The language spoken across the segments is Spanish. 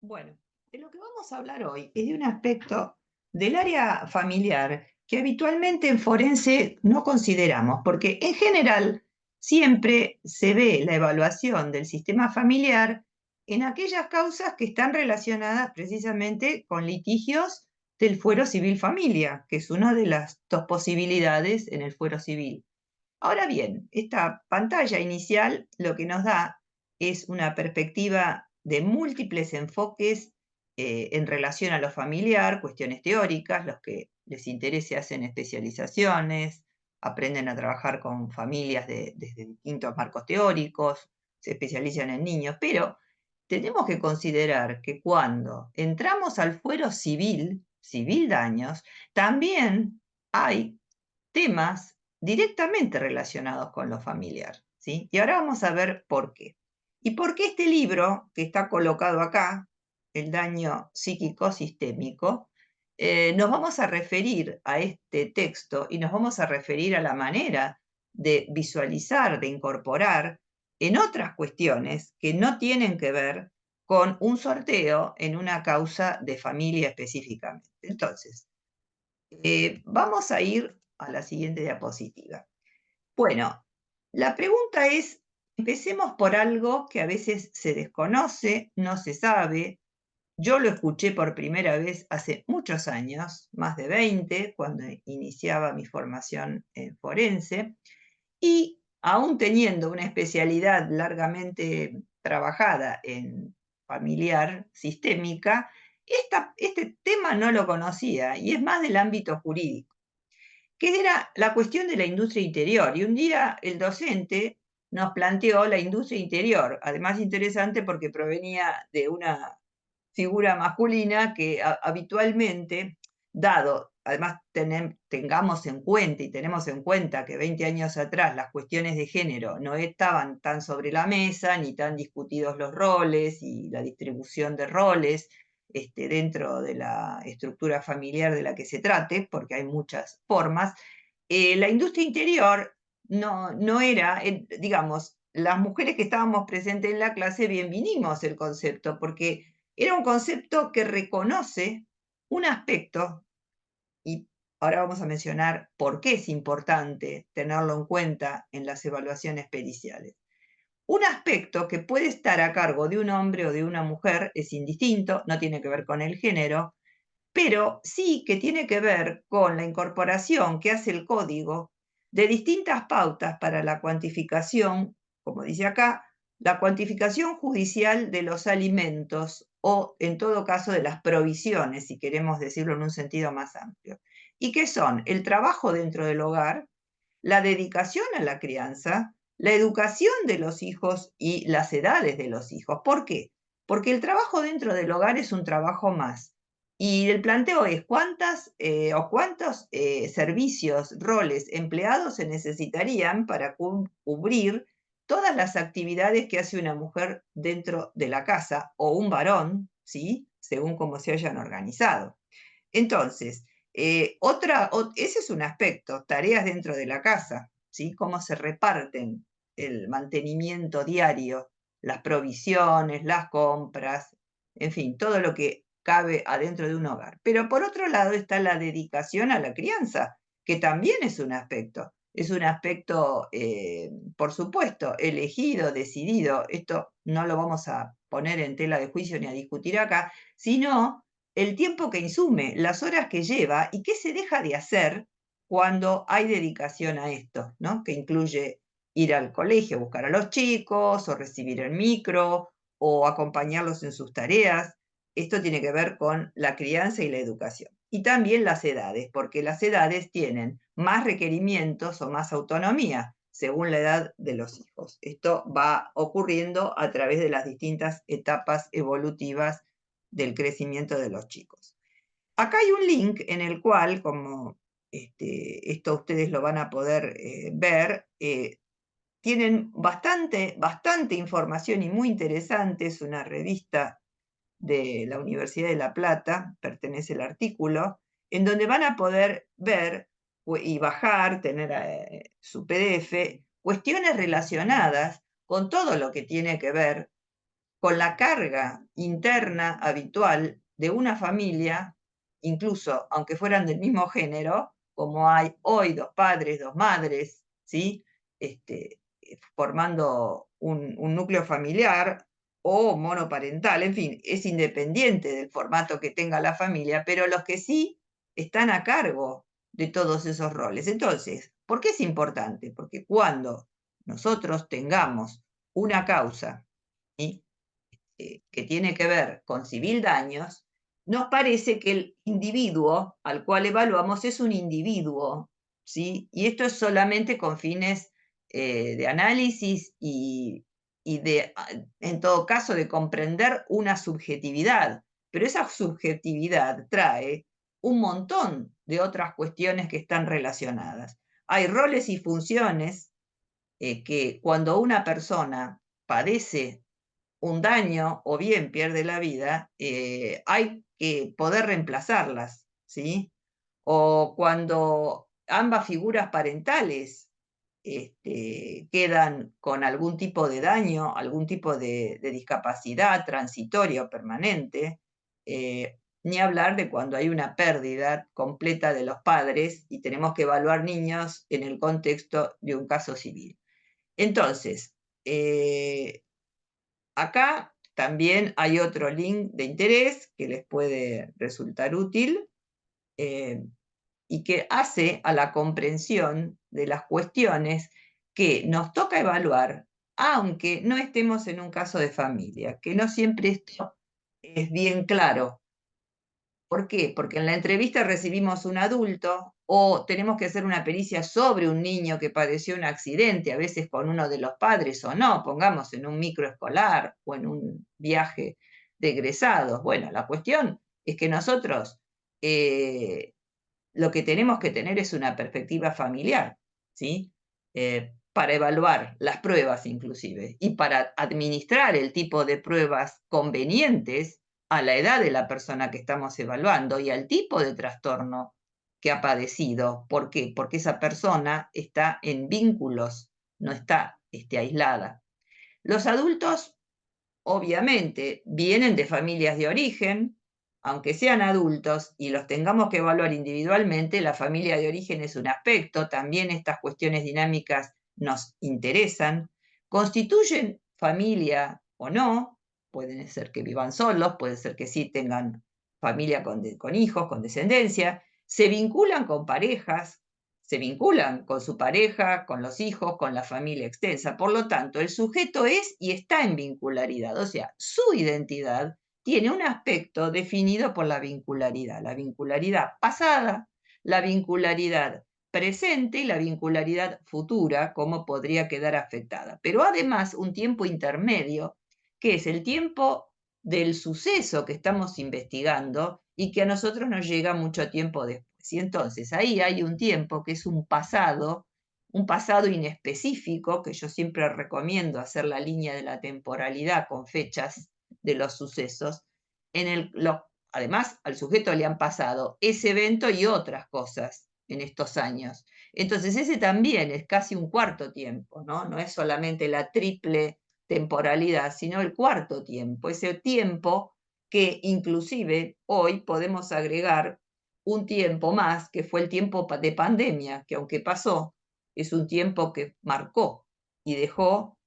Bueno, de lo que vamos a hablar hoy es de un aspecto del área familiar que habitualmente en forense no consideramos, porque en general siempre se ve la evaluación del sistema familiar en aquellas causas que están relacionadas precisamente con litigios del fuero civil familia, que es una de las dos posibilidades en el fuero civil. Ahora bien, esta pantalla inicial lo que nos da es una perspectiva de múltiples enfoques en relación a lo familiar, cuestiones teóricas, los que les interese hacen especializaciones, aprenden a trabajar con familias desde distintos marcos teóricos, se especializan en niños, pero tenemos que considerar que cuando entramos al fuero civil, civil daños, también hay temas directamente relacionados con lo familiar, ¿sí? Y ahora vamos a ver por qué. Y por qué este libro, que está colocado acá, El daño psíquico sistémico, nos vamos a referir a este texto y nos vamos a referir a la manera de visualizar, de incorporar en otras cuestiones que no tienen que ver con un sorteo en una causa de familia específicamente. Entonces, vamos a ir a la siguiente diapositiva. Bueno, la pregunta es, empecemos por algo que a veces se desconoce, no se sabe. Yo lo escuché por primera vez hace muchos años, más de 20, cuando iniciaba mi formación en forense, y aún teniendo una especialidad largamente trabajada en familiar sistémica, este tema no lo conocía y es más del ámbito jurídico, que era la cuestión de la industria interior. Y un día el docente nos planteó la industria interior, además interesante porque provenía de una figura masculina que habitualmente, dado, además tengamos en cuenta y tenemos en cuenta que 20 años atrás las cuestiones de género no estaban tan sobre la mesa, ni tan discutidos los roles y la distribución de roles, dentro de la estructura familiar de la que se trate, porque hay muchas formas, la industria interior no era, digamos, las mujeres que estábamos presentes en la clase bien vinimos el concepto, porque era un concepto que reconoce un aspecto, y ahora vamos a mencionar por qué es importante tenerlo en cuenta en las evaluaciones periciales. Un aspecto que puede estar a cargo de un hombre o de una mujer es indistinto, no tiene que ver con el género, pero sí que tiene que ver con la incorporación que hace el código de distintas pautas para la cuantificación, como dice acá, la cuantificación judicial de los alimentos o, en todo caso, de las provisiones, si queremos decirlo en un sentido más amplio. ¿Y qué son? El trabajo dentro del hogar, la dedicación a la crianza, la educación de los hijos y las edades de los hijos. ¿Por qué? Porque el trabajo dentro del hogar es un trabajo más. Y el planteo es cuántos servicios, roles, empleados se necesitarían para cubrir todas las actividades que hace una mujer dentro de la casa o un varón, ¿sí? Según cómo se hayan organizado. Entonces, ese es un aspecto, tareas dentro de la casa, ¿sí? Cómo se reparten el mantenimiento diario, las provisiones, las compras, en fin, todo lo que cabe adentro de un hogar. Pero por otro lado está la dedicación a la crianza, que también es un aspecto. Es un aspecto, por supuesto, elegido, decidido. Esto no lo vamos a poner en tela de juicio ni a discutir acá, sino el tiempo que insume, las horas que lleva y qué se deja de hacer cuando hay dedicación a esto, ¿no? Que incluye ir al colegio, buscar a los chicos, o recibir el micro, o acompañarlos en sus tareas. Esto tiene que ver con la crianza y la educación. Y también las edades, porque las edades tienen más requerimientos o más autonomía según la edad de los hijos. Esto va ocurriendo a través de las distintas etapas evolutivas del crecimiento de los chicos. Acá hay un link en el cual, como esto ustedes lo van a poder ver, tienen bastante información y muy interesante. Es una revista de la Universidad de La Plata, pertenece el artículo, en donde van a poder ver y bajar, tener su PDF, cuestiones relacionadas con todo lo que tiene que ver con la carga interna habitual de una familia, incluso aunque fueran del mismo género, como hay hoy dos padres, dos madres, ¿sí? Formando un núcleo familiar o monoparental, en fin, es independiente del formato que tenga la familia, pero los que sí están a cargo de todos esos roles. Entonces, ¿por qué es importante? Porque cuando nosotros tengamos una causa, ¿sí? Que tiene que ver con civil daños, nos parece que el individuo al cual evaluamos es un individuo, ¿sí? Y esto es solamente con fines de análisis y de, en todo caso, de comprender una subjetividad. Pero esa subjetividad trae un montón de otras cuestiones que están relacionadas. Hay roles y funciones que cuando una persona padece un daño o bien pierde la vida, hay que poder reemplazarlas, ¿sí? O cuando ambas figuras parentales quedan con algún tipo de daño, algún tipo de discapacidad transitoria o permanente, ni hablar de cuando hay una pérdida completa de los padres y tenemos que evaluar niños en el contexto de un caso civil. Entonces, acá también hay otro link de interés que les puede resultar útil eh, y que hace a la comprensión de las cuestiones que nos toca evaluar, aunque no estemos en un caso de familia, que no siempre esto es bien claro. ¿Por qué? Porque en la entrevista recibimos un adulto o tenemos que hacer una pericia sobre un niño que padeció un accidente, a veces con uno de los padres o no, pongamos en un microescolar o en un viaje de egresados. Bueno, la cuestión es que nosotros lo que tenemos que tener es una perspectiva familiar, ¿sí? Para evaluar las pruebas inclusive y para administrar el tipo de pruebas convenientes a la edad de la persona que estamos evaluando y al tipo de trastorno que ha padecido. ¿Por qué? Porque esa persona está en vínculos, no está aislada. Los adultos, obviamente, vienen de familias de origen, aunque sean adultos y los tengamos que evaluar individualmente, la familia de origen es un aspecto, también estas cuestiones dinámicas nos interesan. Constituyen familia o no, pueden ser que vivan solos, puede ser que sí tengan familia con hijos, con descendencia, se vinculan con parejas, se vinculan con su pareja, con los hijos, con la familia extensa. Por lo tanto, el sujeto es y está en vincularidad, o sea, su identidad tiene un aspecto definido por la vincularidad pasada, la vincularidad presente y la vincularidad futura, como podría quedar afectada. Pero además un tiempo intermedio, que es el tiempo del suceso que estamos investigando y que a nosotros nos llega mucho tiempo después. Y entonces ahí hay un tiempo que es un pasado inespecífico, que yo siempre recomiendo hacer la línea de la temporalidad con fechas de los sucesos, además al sujeto le han pasado ese evento y otras cosas en estos años. Entonces ese también es casi un cuarto tiempo, ¿no? No es solamente la triple temporalidad, sino el cuarto tiempo, ese tiempo que inclusive hoy podemos agregar un tiempo más, que fue el tiempo de pandemia, que aunque pasó, es un tiempo que marcó y dejó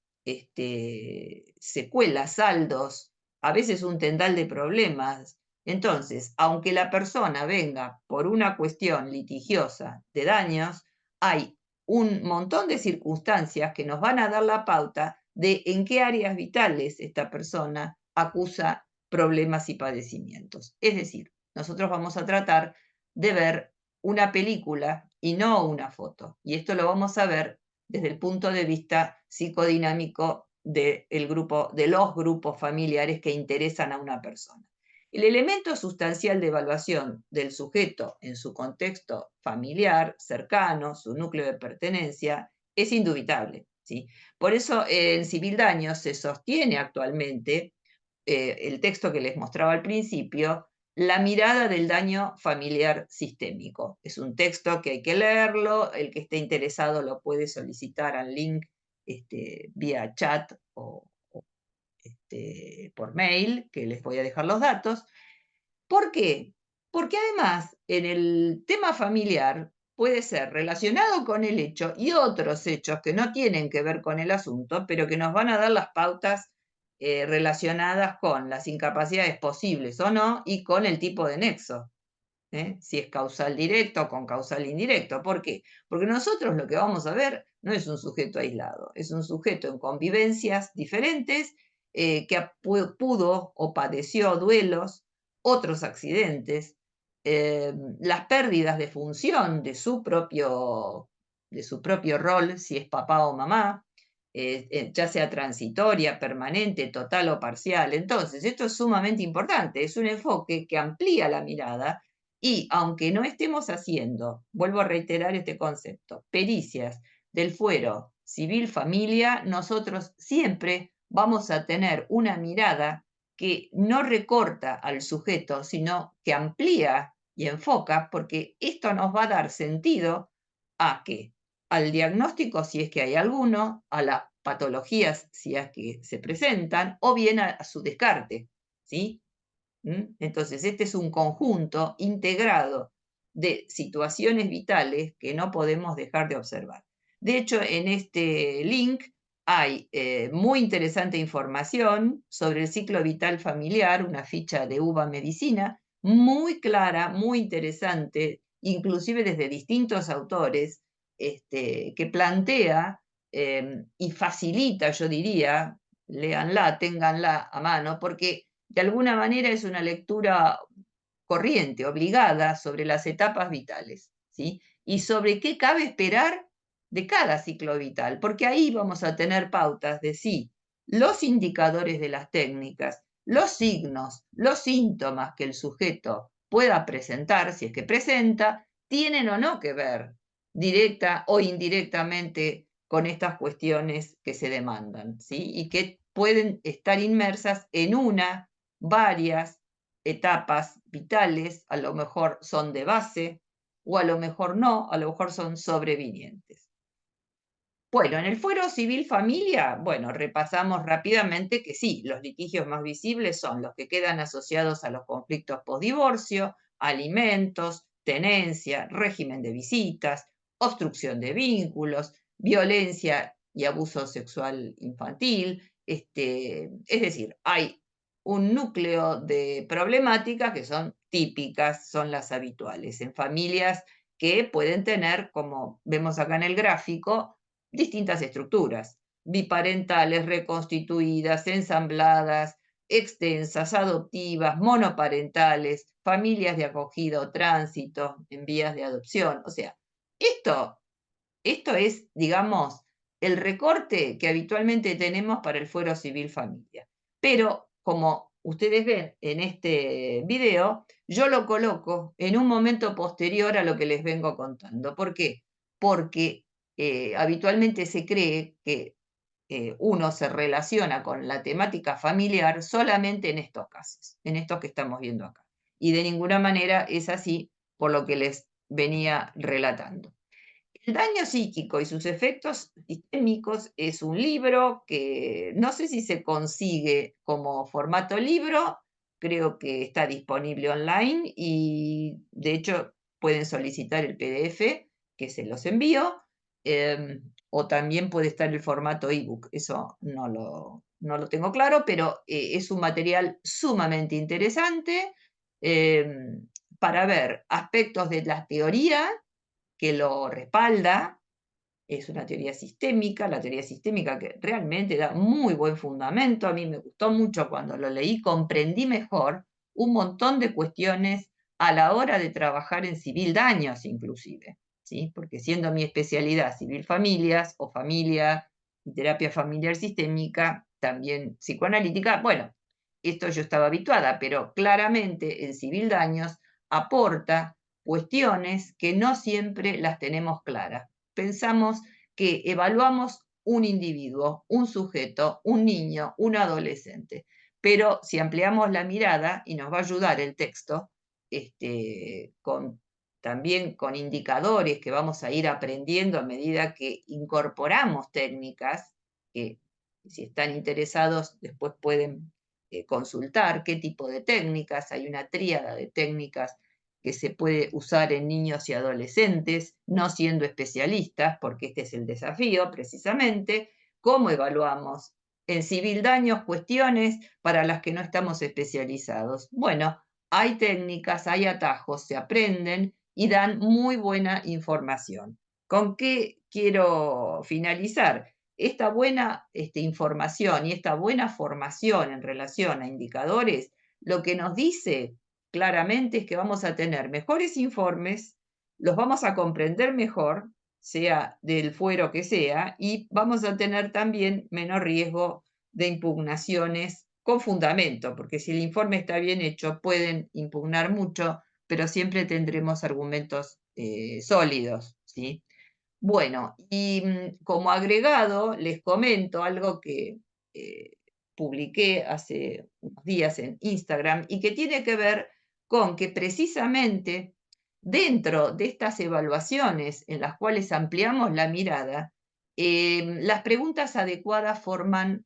secuelas, saldos, a veces un tendal de problemas. Entonces, aunque la persona venga por una cuestión litigiosa de daños, hay un montón de circunstancias que nos van a dar la pauta de en qué áreas vitales esta persona acusa problemas y padecimientos. Es decir, nosotros vamos a tratar de ver una película y no una foto. Y esto lo vamos a ver desde el punto de vista psicodinámico de los grupos familiares que interesan a una persona. El elemento sustancial de evaluación del sujeto en su contexto familiar, cercano, su núcleo de pertenencia, es indubitable, ¿sí? Por eso en Civil Daños se sostiene actualmente el texto que les mostraba al principio, la mirada del daño familiar sistémico. Es un texto que hay que leerlo, el que esté interesado lo puede solicitar al link vía chat o por mail, que les voy a dejar los datos. ¿Por qué? Porque además en el tema familiar puede ser relacionado con el hecho y otros hechos que no tienen que ver con el asunto, pero que nos van a dar las pautas relacionadas con las incapacidades posibles o no y con el tipo de nexo. Si es causal directo o con causal indirecto. ¿Por qué? Porque nosotros lo que vamos a ver no es un sujeto aislado, es un sujeto en convivencias diferentes que pudo o padeció duelos, otros accidentes, las pérdidas de función de su propio rol, si es papá o mamá, ya sea transitoria, permanente, total o parcial. Entonces, esto es sumamente importante, es un enfoque que amplía la mirada y aunque no estemos haciendo, vuelvo a reiterar este concepto, pericias del fuero civil familia, nosotros siempre vamos a tener una mirada que no recorta al sujeto, sino que amplía y enfoca, porque esto nos va a dar sentido a que al diagnóstico, si es que hay alguno, a las patologías, si es que se presentan, o bien a su descarte, ¿sí? Entonces, este es un conjunto integrado de situaciones vitales que no podemos dejar de observar. De hecho, en este link hay muy interesante información sobre el ciclo vital familiar, una ficha de UBA Medicina, muy clara, muy interesante, inclusive desde distintos autores, que plantea y facilita, yo diría, léanla, ténganla a mano, porque de alguna manera es una lectura corriente, obligada, sobre las etapas vitales, ¿sí? Y sobre qué cabe esperar de cada ciclo vital, porque ahí vamos a tener pautas de sí, los indicadores de las técnicas, los signos, los síntomas que el sujeto pueda presentar, si es que presenta, tienen o no que ver directa o indirectamente con estas cuestiones que se demandan, ¿sí? Y que pueden estar inmersas en una, varias etapas vitales, a lo mejor son de base, o a lo mejor no, a lo mejor son sobrevinientes. Bueno, en el fuero civil familia, bueno, repasamos rápidamente que sí, los litigios más visibles son los que quedan asociados a los conflictos postdivorcio, alimentos, tenencia, régimen de visitas, obstrucción de vínculos, violencia y abuso sexual infantil. Es decir, hay un núcleo de problemáticas que son típicas, son las habituales en familias que pueden tener, como vemos acá en el gráfico, distintas estructuras, biparentales, reconstituidas, ensambladas, extensas, adoptivas, monoparentales, familias de acogida o tránsito en vías de adopción. O sea, esto, esto es, digamos, el recorte que habitualmente tenemos para el fuero civil familia. Pero, como ustedes ven en este video, yo lo coloco en un momento posterior a lo que les vengo contando. ¿Por qué? Porque habitualmente se cree que uno se relaciona con la temática familiar solamente en estos casos, en estos que estamos viendo acá. Y de ninguna manera es así por lo que les venía relatando. El daño psíquico y sus efectos sistémicos es un libro que no sé si se consigue como formato libro, creo que está disponible online y de hecho pueden solicitar el PDF que se los envío, o también puede estar el formato ebook, eso no lo tengo claro, pero es un material sumamente interesante para ver aspectos de la teoría que lo respalda, es una teoría sistémica, la teoría sistémica que realmente da muy buen fundamento, a mí me gustó mucho cuando lo leí, comprendí mejor un montón de cuestiones a la hora de trabajar en civil daños inclusive, ¿sí? Porque siendo mi especialidad civil familias o familia y terapia familiar sistémica, también psicoanalítica, bueno, esto yo estaba habituada, pero claramente en civil daños aporta cuestiones que no siempre las tenemos claras. Pensamos que evaluamos un individuo, un sujeto, un niño, un adolescente, pero si ampliamos la mirada, y nos va a ayudar el texto, también con indicadores que vamos a ir aprendiendo a medida que incorporamos técnicas que Si están interesados, después pueden consultar qué tipo de técnicas. Hay una tríada de técnicas que se puede usar en niños y adolescentes, no siendo especialistas, porque este es el desafío precisamente. ¿Cómo evaluamos? En civil daños, cuestiones para las que no estamos especializados. Bueno, hay técnicas, hay atajos, se aprenden y dan muy buena información. ¿Con qué quiero finalizar? Esta buena información y esta buena formación en relación a indicadores, lo que nos dice claramente es que vamos a tener mejores informes, los vamos a comprender mejor, sea del fuero que sea, y vamos a tener también menor riesgo de impugnaciones con fundamento, porque si el informe está bien hecho, pueden impugnar mucho, pero siempre tendremos argumentos sólidos, ¿sí? Bueno, y como agregado les comento algo que publiqué hace unos días en Instagram y que tiene que ver con que precisamente dentro de estas evaluaciones en las cuales ampliamos la mirada, las preguntas adecuadas forman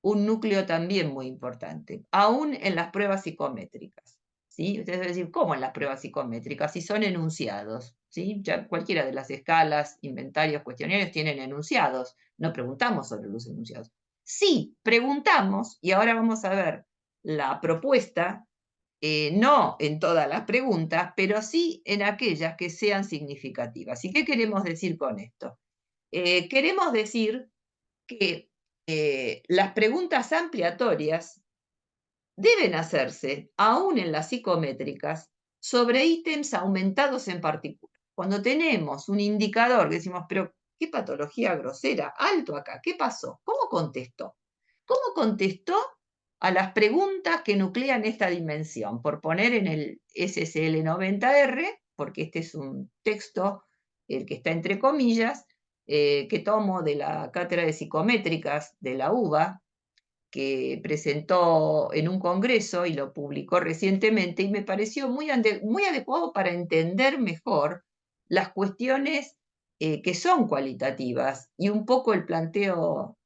un núcleo también muy importante, aún en las pruebas psicométricas. ¿Sí? Ustedes van a decir, ¿cómo en las pruebas psicométricas? Si son enunciados, ¿sí? Ya cualquiera de las escalas, inventarios, cuestionarios tienen enunciados. No preguntamos sobre los enunciados. Sí, preguntamos, y ahora vamos a ver la propuesta, no en todas las preguntas, pero sí en aquellas que sean significativas. ¿Y qué queremos decir con esto? Queremos decir que las preguntas ampliatorias deben hacerse, aún en las psicométricas, sobre ítems aumentados en particular. Cuando tenemos un indicador que decimos, pero qué patología grosera, alto acá, ¿qué pasó? ¿Cómo contestó? ¿Cómo contestó a las preguntas que nuclean esta dimensión? Por poner en el SSL 90R, porque este es un texto, el que está entre comillas, que tomo de la cátedra de psicométricas de la UBA, que presentó en un congreso y lo publicó recientemente, y me pareció muy adecuado para entender mejor las cuestiones que son cualitativas. Y un poco el planteo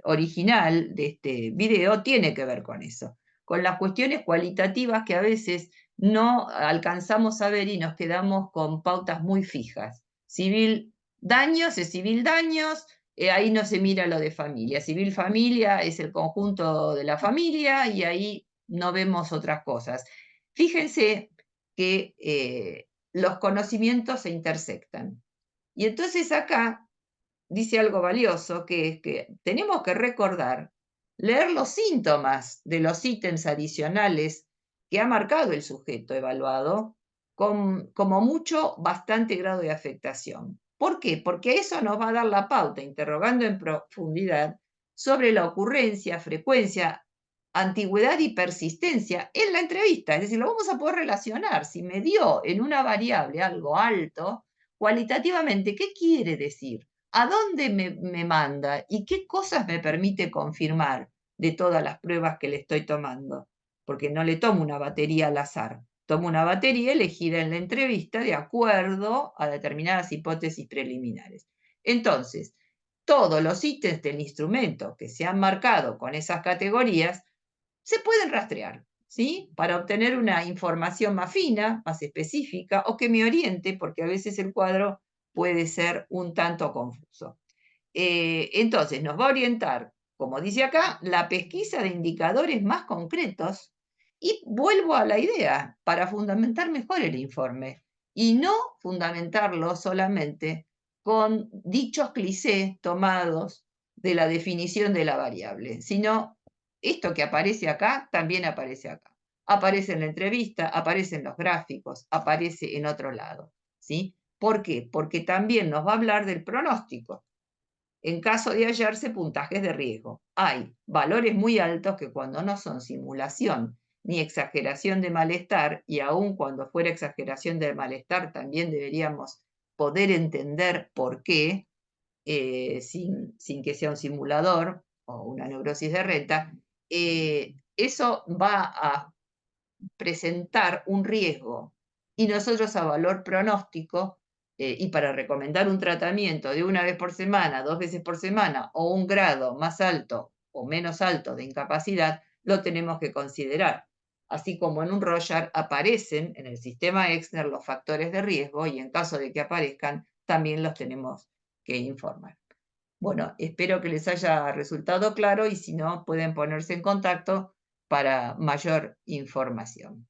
original de este video tiene que ver con eso, con las cuestiones cualitativas que a veces no alcanzamos a ver y nos quedamos con pautas muy fijas. Civil daños es civil daños, ahí no se mira lo de familia. Civil familia es el conjunto de la familia y ahí no vemos otras cosas. Fíjense que los conocimientos se intersectan. Y entonces acá dice algo valioso, que es que tenemos que recordar, leer los síntomas de los ítems adicionales que ha marcado el sujeto evaluado con, como mucho, bastante grado de afectación. ¿Por qué? Porque eso nos va a dar la pauta, interrogando en profundidad, sobre la ocurrencia, frecuencia, antigüedad y persistencia en la entrevista. Es decir, lo vamos a poder relacionar. Si me dio en una variable algo alto, cualitativamente, ¿qué quiere decir? ¿A dónde me manda y qué cosas me permite confirmar de todas las pruebas que le estoy tomando? Porque no le tomo una batería al azar, tomo una batería elegida en la entrevista de acuerdo a determinadas hipótesis preliminares. Entonces, todos los ítems del instrumento que se han marcado con esas categorías se pueden rastrear, ¿sí? Para obtener una información más fina, más específica, o que me oriente, porque a veces el cuadro puede ser un tanto confuso. Entonces, nos va a orientar, como dice acá, la pesquisa de indicadores más concretos y vuelvo a la idea, para fundamentar mejor el informe y no fundamentarlo solamente con dichos clichés tomados de la definición de la variable, sino esto que aparece acá también aparece acá. Aparece en la entrevista, aparece en los gráficos, aparece en otro lado, ¿sí? ¿Por qué? Porque también nos va a hablar del pronóstico. En caso de hallarse puntajes de riesgo, hay valores muy altos que cuando no son simulación ni exageración de malestar, y aun cuando fuera exageración de malestar, también deberíamos poder entender por qué, sin que sea un simulador o una neurosis de renta, eso va a presentar un riesgo y nosotros a valor pronóstico y para recomendar un tratamiento de una vez por semana, 2 veces por semana, o un grado más alto o menos alto de incapacidad, lo tenemos que considerar. Así como en un Rorschach aparecen en el sistema Exner los factores de riesgo y en caso de que aparezcan, también los tenemos que informar. Bueno, espero que les haya resultado claro y si no, pueden ponerse en contacto para mayor información.